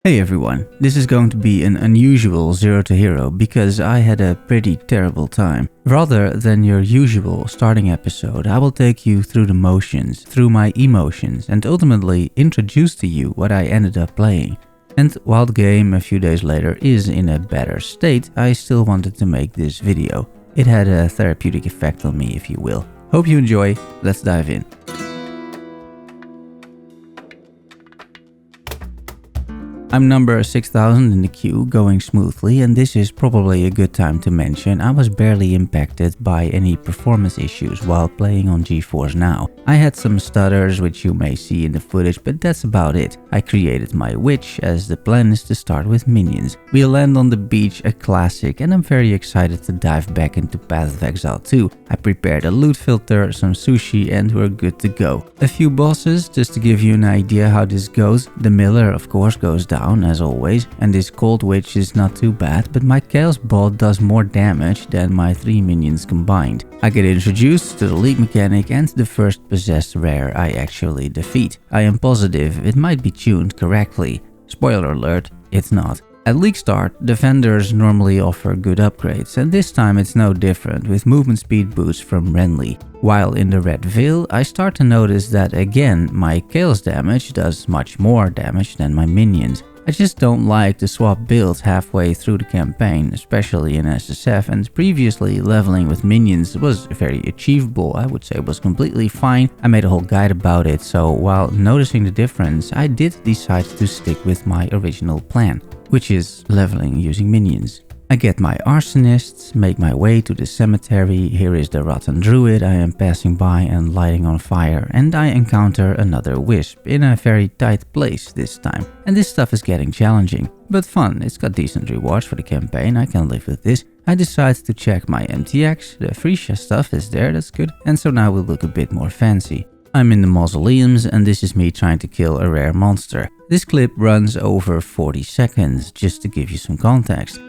Hey everyone, this is going to be an unusual 0 to hero because I had a pretty terrible time. Rather than your usual starting episode, I will take you through the motions, through my emotions, and ultimately introduce to you what I ended up playing. And while the game a few days later is in a better state, I still wanted to make this video. It had a therapeutic effect on me, if you will. Hope you enjoy, let's dive in. I'm number 6000 in the queue, going smoothly, and this is probably a good time to mention I was barely impacted by any performance issues while playing on GeForce Now. I had some stutters which you may see in the footage, but that's about it. I created my witch as the plan is to start with minions. We land on the beach, a classic, and I'm very excited to dive back into Path of Exile 2. I prepared a loot filter, some sushi, and we're good to go. A few bosses, just to give you an idea how this goes. The Miller of course goes down as always, and this cold witch is not too bad, but my chaos bot does more damage than my 3 minions combined. I get introduced to the league mechanic and the first possessed rare I actually defeat. I am positive it might be tuned correctly. Spoiler alert, it's not. At league start, defenders normally offer good upgrades, and this time it's no different with movement speed boost from Renly. While in the Red Veil, I start to notice that again my chaos damage does much more damage than my minions. I just don't like to swap builds halfway through the campaign, especially in SSF, and previously leveling with minions was very achievable. I would say it was completely fine. I made a whole guide about it, so while noticing the difference, I did decide to stick with my original plan, which is leveling using minions. I get my arsonists, make my way to the cemetery. Here is the rotten druid I am passing by and lighting on fire, and I encounter another wisp in a very tight place this time. And this stuff is getting challenging, but fun. It's got decent rewards for the campaign, I can live with this. I decide to check my MTX, the Frisia stuff is there, that's good, and so now we'll look a bit more fancy. I'm in the mausoleums, and this is me trying to kill a rare monster. This clip runs over 40 seconds, just to give you some context.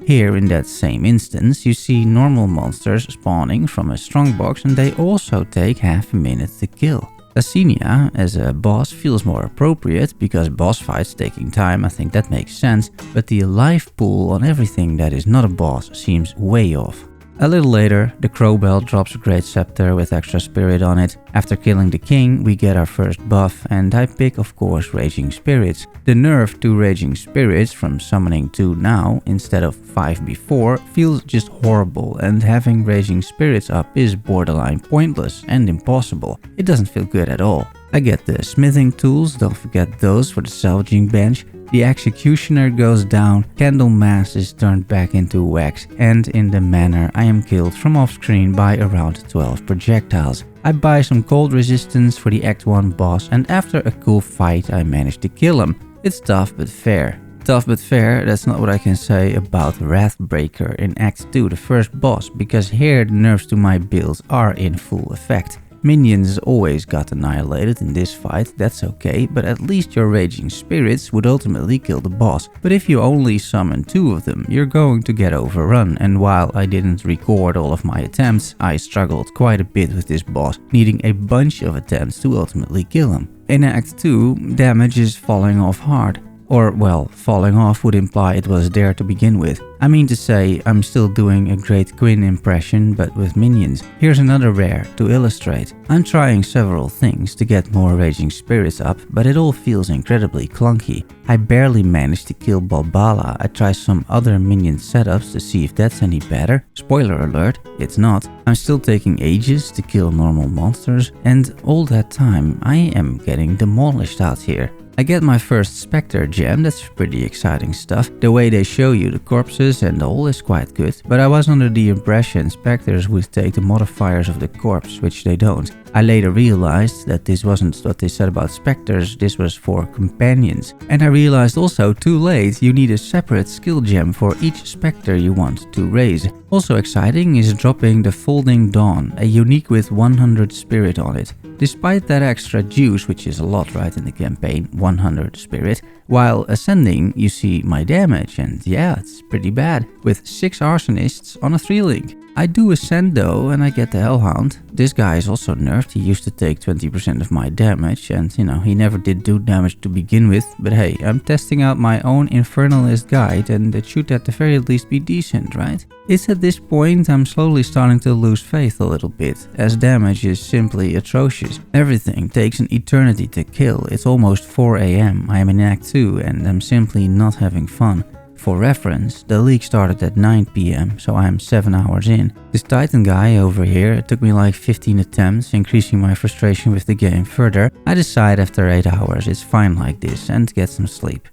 Here in that same instance, you see normal monsters spawning from a strongbox, and they also take half a minute to kill. Asenia as a boss feels more appropriate because boss fights taking time, I think that makes sense, but the life pool on everything that is not a boss seems way off. A little later, the Crowbell drops a great scepter with extra spirit on it. After killing the king, we get our first buff, and I pick of course Raging Spirits. The nerf to Raging Spirits from summoning 2 now instead of 5 before feels just horrible, and having Raging Spirits up is borderline pointless and impossible. It doesn't feel good at all. I get the smithing tools, don't forget those for the salvaging bench. The executioner goes down, Candlemass is turned back into wax, and in the manner I am killed from off screen by around 12 projectiles. I buy some cold resistance for the Act 1 boss, and after a cool fight I manage to kill him. It's tough but fair. Tough but fair, that's not what I can say about Wrathbreaker in Act 2, the first boss, because here the nerfs to my builds are in full effect. Minions always got annihilated in this fight, that's okay, but at least your Raging Spirits would ultimately kill the boss. But if you only summon 2 of them, you're going to get overrun, and while I didn't record all of my attempts, I struggled quite a bit with this boss, needing a bunch of attempts to ultimately kill him. In Act 2, damage is falling off hard. Or, well, falling off would imply it was there to begin with. I mean to say, I'm still doing a great Quinn impression, but with minions. Here's another rare to illustrate. I'm trying several things to get more Raging Spirits up, but it all feels incredibly clunky. I barely managed to kill Balbala. I try some other minion setups to see if that's any better. Spoiler alert, it's not. I'm still taking ages to kill normal monsters, and all that time I am getting demolished out here. I get my first Spectre gem, that's pretty exciting stuff. The way they show you the corpses and all is quite good, but I was under the impression Spectres would take the modifiers of the corpse, which they don't. I later realized that this wasn't what they said about Spectres, this was for companions. And I realized also too late you need a separate skill gem for each Spectre you want to raise. Also exciting is dropping the Folding Dawn, a unique with 100 spirit on it. Despite that extra juice, which is a lot right in the campaign, 100 spirit, While ascending, you see my damage, and yeah, it's pretty bad, with 6 arsonists on a 3-link. I do ascend though, and I get the Hellhound. This guy is also nerfed. He used to take 20% of my damage, and he never did do damage to begin with. But hey, I'm testing out my own Infernalist guide, and it should at the very least be decent, right? It's at this point I'm slowly starting to lose faith a little bit, as damage is simply atrocious. Everything takes an eternity to kill. It's almost 4 AM, I am in Act 2, and I'm simply not having fun. For reference, the league started at 9 PM, so I am 7 hours in. This Titan guy over here, it took me like 15 attempts, increasing my frustration with the game further. I decide after 8 hours it's fine like this and get some sleep.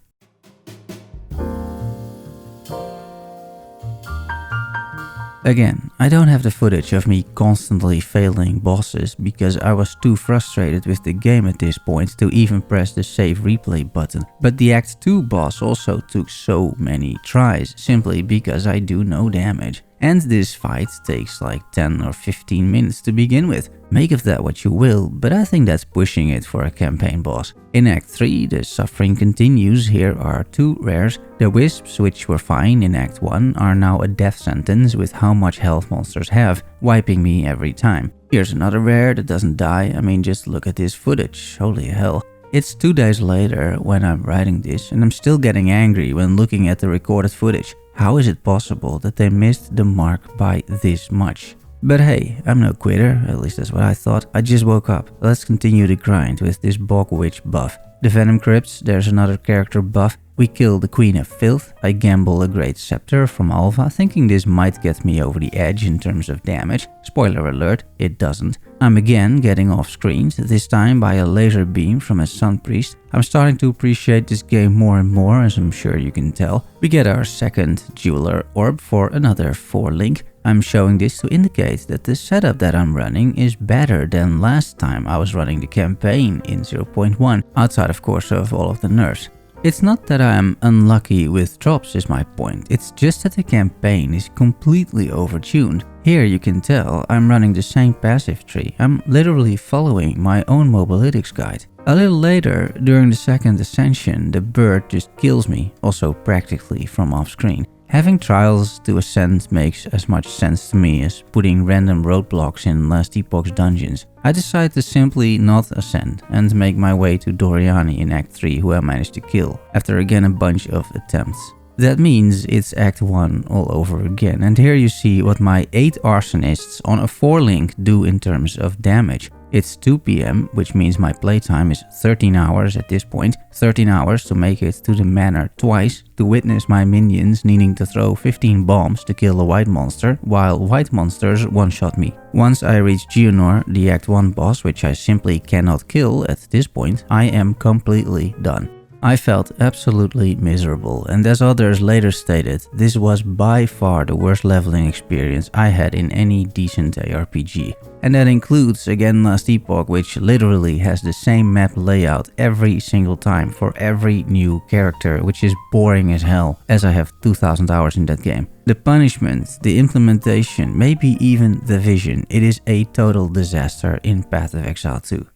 Again, I don't have the footage of me constantly failing bosses because I was too frustrated with the game at this point to even press the save replay button. But the Act 2 boss also took so many tries, simply because I do no damage. And this fight takes like 10 or 15 minutes to begin with. Make of that what you will, but I think that's pushing it for a campaign boss. In Act 3, the suffering continues. Here are 2 rares. The Wisps, which were fine in Act 1, are now a death sentence with how much health monsters have, wiping me every time. Here's another rare that doesn't die. I mean, just look at this footage, holy hell. It's 2 days later when I'm writing this, and I'm still getting angry when looking at the recorded footage. How is it possible that they missed the mark by this much? But hey, I'm no quitter, at least that's what I thought. I just woke up. Let's continue the grind with this Bog Witch buff. The Venom Crypts, there's another character buff. We kill the Queen of Filth. I gamble a Great Scepter from Alpha, thinking this might get me over the edge in terms of damage. Spoiler alert, it doesn't. I'm again getting off screens, this time by a laser beam from a Sun Priest. I'm starting to appreciate this game more and more, as I'm sure you can tell. We get our second Jeweler Orb for another 4-link. I'm showing this to indicate that the setup that I'm running is better than last time I was running the campaign in 0.1, outside of course of all of the nerfs. It's not that I am unlucky with drops is my point, it's just that the campaign is completely overtuned. Here you can tell I'm running the same passive tree, I'm literally following my own mobalytics guide. A little later, during the second ascension, the bird just kills me, also practically from off screen. Having trials to ascend makes as much sense to me as putting random roadblocks in Last Epoch's dungeons. I decide to simply not ascend and make my way to Doriani in Act 3, who I managed to kill, after again a bunch of attempts. That means it's Act 1 all over again, and here you see what my 8 arsonists on a 4-link do in terms of damage. It's 2 PM, which means my playtime is 13 hours at this point. 13 hours to make it to the manor twice, to witness my minions needing to throw 15 bombs to kill a white monster, while white monsters one-shot me. Once I reach Geonor, the Act 1 boss, which I simply cannot kill at this point, I am completely done. I felt absolutely miserable, and as others later stated, this was by far the worst leveling experience I had in any decent ARPG. And that includes again Last Epoch, which literally has the same map layout every single time for every new character, which is boring as hell, as I have 2000 hours in that game. The punishment, the implementation, maybe even the vision, it is a total disaster in Path of Exile 2.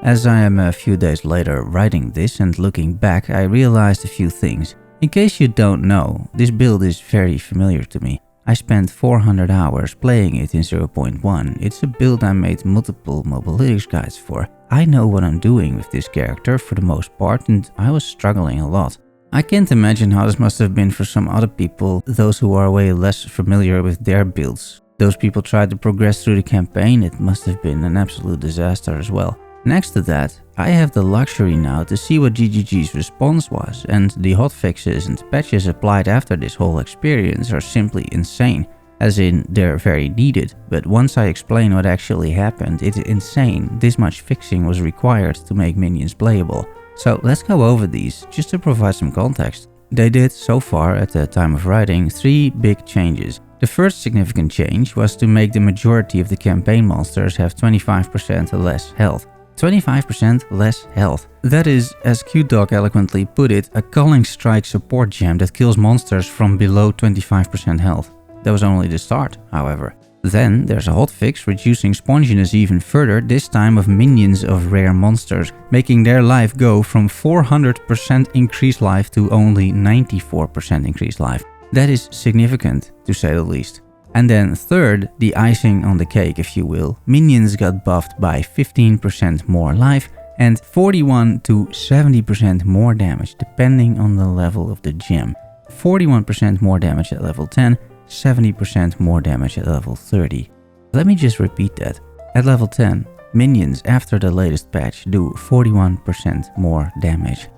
As I am a few days later writing this and looking back, I realized a few things. In case you don't know, this build is very familiar to me. I spent 400 hours playing it in 0.1. It's a build I made multiple mobalytics guides for. I know what I'm doing with this character for the most part, and I was struggling a lot. I can't imagine how this must have been for some other people, those who are way less familiar with their builds. Those people tried to progress through the campaign, it must have been an absolute disaster as well. Next to that, I have the luxury now to see what GGG's response was, and the hotfixes and patches applied after this whole experience are simply insane. As in, they're very needed, but once I explain what actually happened, it's insane this much fixing was required to make minions playable. So let's go over these, just to provide some context. They did, so far at the time of writing, 3 big changes. The first significant change was to make the majority of the campaign monsters have 25% less health. 25% less health. That is, as QDog eloquently put it, a Culling Strike support gem that kills monsters from below 25% health. That was only the start, however. Then there's a hotfix reducing sponginess even further, this time of minions of rare monsters, making their life go from 400% increased life to only 94% increased life. That is significant, to say the least. And then third, the icing on the cake if you will, minions got buffed by 15% more life and 41 to 70% more damage depending on the level of the gem. 41% more damage at level 10, 70% more damage at level 30. Let me just repeat that. At level 10, minions after the latest patch do 41% more damage.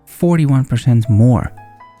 41% more.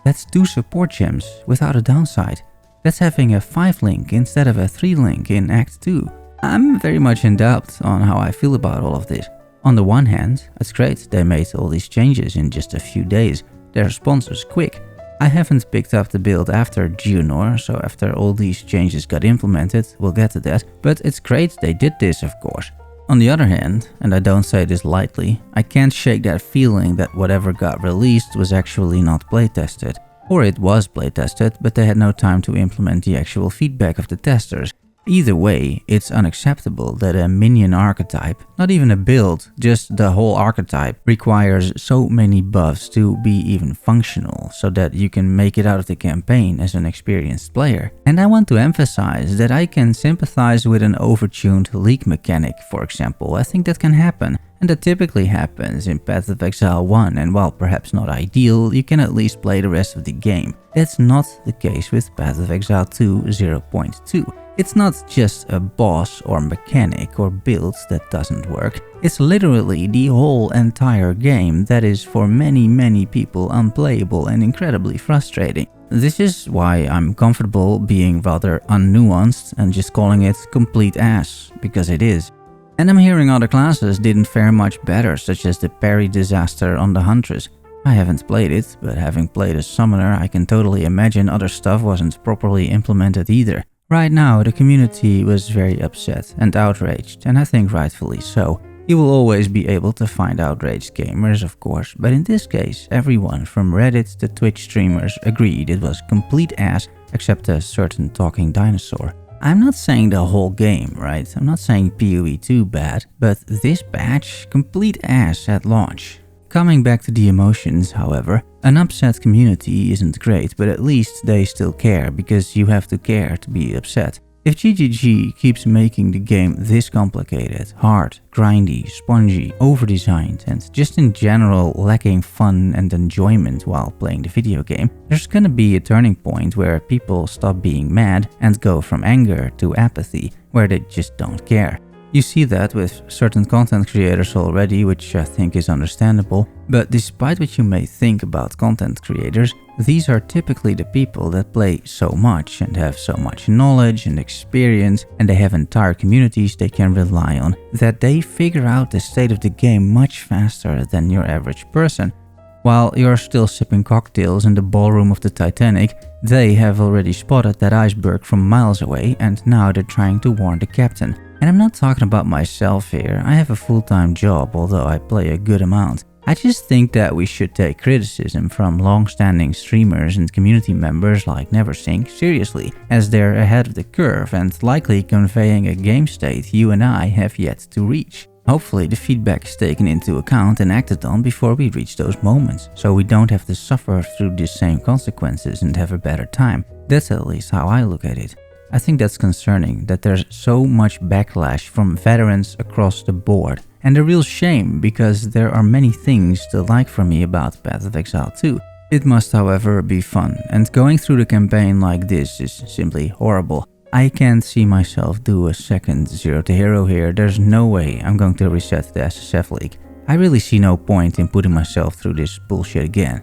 That's 2 support gems without a downside. That's having a 5 link instead of a 3 link in Act 2. I'm very much in doubt on how I feel about all of this. On the one hand, it's great they made all these changes in just a few days. Their response was quick. I haven't picked up the build after Geonor, so after all these changes got implemented, we'll get to that, but it's great they did this of course. On the other hand, and I don't say this lightly, I can't shake that feeling that whatever got released was actually not playtested. Or it was playtested, but they had no time to implement the actual feedback of the testers. Either way, it's unacceptable that a minion archetype, not even a build, just the whole archetype, requires so many buffs to be even functional so that you can make it out of the campaign as an experienced player. And I want to emphasize that I can sympathize with an overtuned leak mechanic, for example. I think that can happen. And that typically happens in Path of Exile 1, and while perhaps not ideal, you can at least play the rest of the game. That's not the case with Path of Exile 2 0.2. It's not just a boss or mechanic or build that doesn't work. It's literally the whole entire game that is for many people unplayable and incredibly frustrating. This is why I'm comfortable being rather unnuanced and just calling it complete ass, because it is. And I'm hearing other classes didn't fare much better, such as the parry disaster on the Huntress. I haven't played it, but having played a summoner, I can totally imagine other stuff wasn't properly implemented either. Right now, the community was very upset and outraged, and I think rightfully so. You will always be able to find outraged gamers, of course, but in this case, everyone from Reddit to Twitch streamers agreed it was complete ass, except a certain talking dinosaur. I'm not saying the whole game, right? I'm not saying PoE 2 bad, but this patch, complete ass at launch. Coming back to the emotions, however, an upset community isn't great, but at least they still care, because you have to care to be upset. If GGG keeps making the game this complicated, hard, grindy, spongy, over-designed, and just in general lacking fun and enjoyment while playing the video game, there's gonna be a turning point where people stop being mad and go from anger to apathy, where they just don't care. You see that with certain content creators already, which I think is understandable, but despite what you may think about content creators, these are typically the people that play so much and have so much knowledge and experience, and they have entire communities they can rely on, that they figure out the state of the game much faster than your average person. While you're still sipping cocktails in the ballroom of the Titanic, they have already spotted that iceberg from miles away, and now they're trying to warn the captain. And I'm not talking about myself here, I have a full-time job, although I play a good amount. I just think that we should take criticism from long-standing streamers and community members like Neversink seriously, as they're ahead of the curve and likely conveying a game state you and I have yet to reach. Hopefully the feedback is taken into account and acted on before we reach those moments, so we don't have to suffer through the same consequences and have a better time. That's at least how I look at it. I think that's concerning that there's so much backlash from veterans across the board, and a real shame because there are many things to like for me about Path of Exile 2. It must however be fun, and going through the campaign like this is simply horrible. I can't see myself do a second Zero to Hero here. There's no way I'm going to reset the SSF League. I really see no point in putting myself through this bullshit again.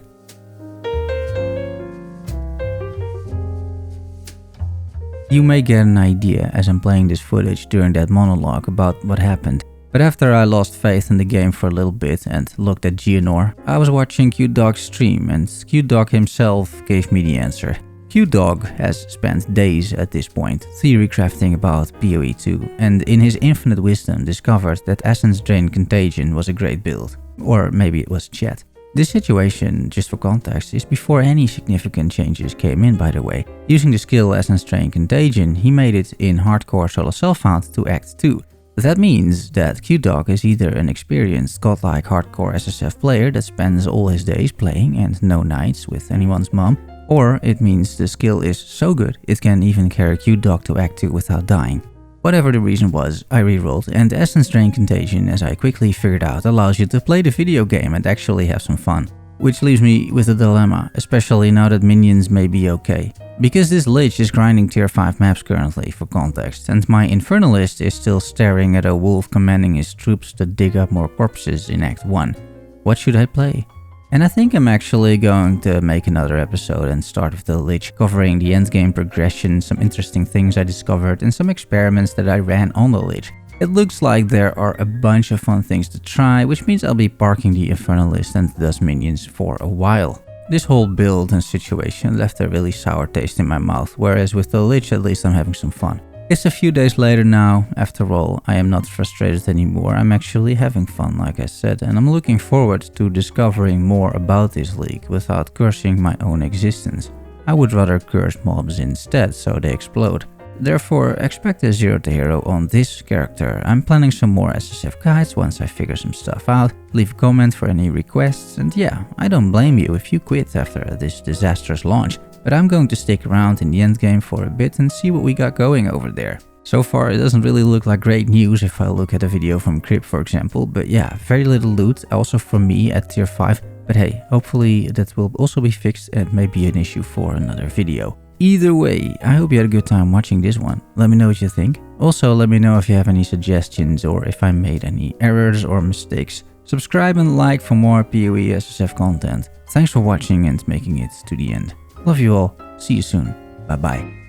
You may get an idea as I'm playing this footage during that monologue about what happened. But after I lost faith in the game for a little bit and looked at Geonor, I was watching QDog's stream and QDog himself gave me the answer. QDog has spent days at this point theory crafting about PoE 2 and in his infinite wisdom discovered that Essence Drain Contagion was a great build. Or maybe it was chat. This situation, just for context, is before any significant changes came in, by the way. Using the skill Essence Drain Contagion, he made it in Hardcore Solo Self-Found to Act 2. That means that Q-Dog is either an experienced godlike hardcore SSF player that spends all his days playing and no nights with anyone's mom, or it means the skill is so good it can even carry Q-Dog to Act 2 without dying. Whatever the reason was, I rerolled, and Essence Drain Contagion, as I quickly figured out, allows you to play the video game and actually have some fun. Which leaves me with a dilemma, especially now that minions may be okay. Because this Lich is grinding tier 5 maps currently, for context, and my Infernalist is still staring at a wolf commanding his troops to dig up more corpses in Act 1. What should I play? And I think I'm actually going to make another episode and start with the Lich, covering the endgame progression, some interesting things I discovered, and some experiments that I ran on the Lich. It looks like there are a bunch of fun things to try, which means I'll be parking the Infernalist and thus minions for a while. This whole build and situation left a really sour taste in my mouth, whereas with the Lich at least I'm having some fun. It's a few days later now, after all, I am not frustrated anymore, I'm actually having fun like I said, and I'm looking forward to discovering more about this league without cursing my own existence. I would rather curse mobs instead so they explode. Therefore, expect a 0 to hero on this character. I'm planning some more SSF guides once I figure some stuff out, leave a comment for any requests, and yeah, I don't blame you if you quit after this disastrous launch, but I'm going to stick around in the endgame for a bit and see what we got going over there. So far, it doesn't really look like great news if I look at a video from Crypt for example, but yeah, very little loot, also from me at tier 5, but hey, hopefully that will also be fixed and may be an issue for another video. Either way, I hope you had a good time watching this one. Let me know what you think. Also, let me know if you have any suggestions or if I made any errors or mistakes. Subscribe and like for more PoE SSF content. Thanks for watching and making it to the end. Love you all. See you soon. Bye bye.